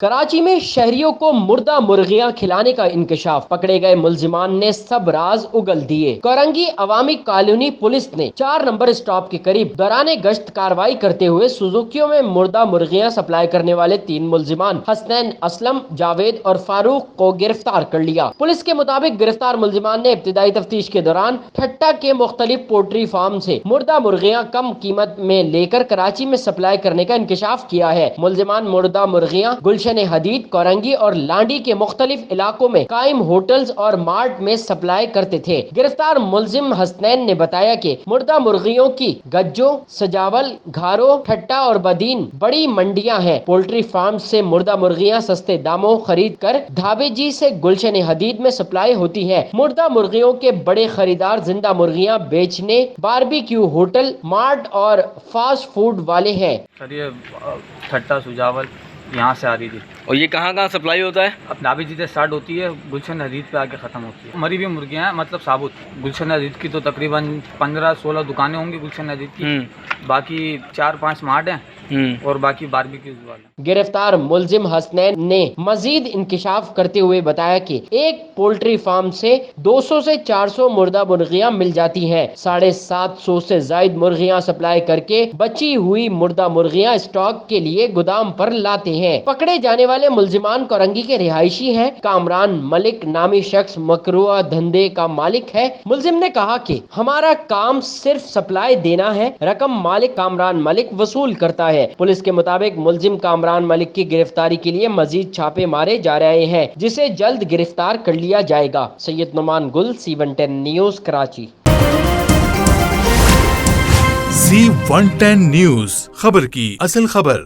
کراچی میں شہریوں کو مردہ مرغیاں کھلانے کا انکشاف، پکڑے گئے ملزمان نے سب راز اگل دیے۔ کورنگی عوامی کالونی پولیس نے 4 نمبر اسٹاپ کے قریب دوران گشت کارروائی کرتے ہوئے سوزوکیوں میں مردہ مرغیاں سپلائی کرنے والے 3 ملزمان حسنین، اسلم، جاوید اور فاروق کو گرفتار کر لیا۔ پولیس کے مطابق گرفتار ملزمان نے ابتدائی تفتیش کے دوران ٹھٹہ کے مختلف پولٹری فارم سے مردہ مرغیاں کم قیمت میں لے کر کراچی میں سپلائی کرنے کا انکشاف کیا ہے۔ ملزمان مردہ مرغیاں گلشن حدید، کورنگی اور لانڈی کے مختلف علاقوں میں قائم ہوٹلز اور مارٹ میں سپلائی کرتے تھے۔ گرفتار ملزم حسنین نے بتایا کہ مردہ مرغیوں کی گجو، سجاول، گھارو، ٹھٹہ اور بدین بڑی منڈیاں ہیں۔ پولٹری فارم سے مردہ مرغیاں سستے داموں خرید کر دھابے جی سے گلشن حدید میں سپلائی ہوتی ہے۔ مردہ مرغیوں کے بڑے خریدار زندہ مرغیاں بیچنے باربیکیو ہوٹل، مارٹ اور فاسٹ فوڈ والے ہیں۔ سر یہ ٹھٹہ سجاول یہاں سے آ رہی تھی۔ اور یہ کہاں کہاں سپلائی ہوتا ہے؟ اب نابی جی سے اسٹارٹ ہوتی ہے، گلشن حدید پہ آ کے ختم ہوتی ہے۔ مری ہوئی مرغیاں ہیں، مطلب ثابت۔ گلشن حدید کی تو تقریباً 15-16 دکانیں ہوں گی گلشن حدید کی، باقی 4-5 مارٹ ہیں اور باقی باربیکیوز والے۔ گرفتار ملزم حسنین نے مزید انکشاف کرتے ہوئے بتایا کہ ایک پولٹری فارم سے 200 سے 400 مردہ مرغیاں مل جاتی ہیں۔ 750 سے زائد مرغیاں سپلائی کر کے بچی ہوئی مردہ مرغیاں اسٹاک کے لیے گودام پر لاتے ہیں۔ پکڑے جانے والے ملزمان کورنگی کے رہائشی ہیں۔ کامران ملک نامی شخص مکروہ دھندے کا مالک ہے۔ ملزم نے کہا کہ ہمارا کام صرف سپلائی دینا ہے، رقم مالک کامران ملک وصول کرتا ہے۔ پولیس کے مطابق ملزم کامران ملک کی گرفتاری کے لیے مزید چھاپے مارے جا رہے ہیں، جسے جلد گرفتار کر لیا جائے گا۔ سید نعمان گل، C110 news, Karachi. C110 news, خبر کی اصل خبر۔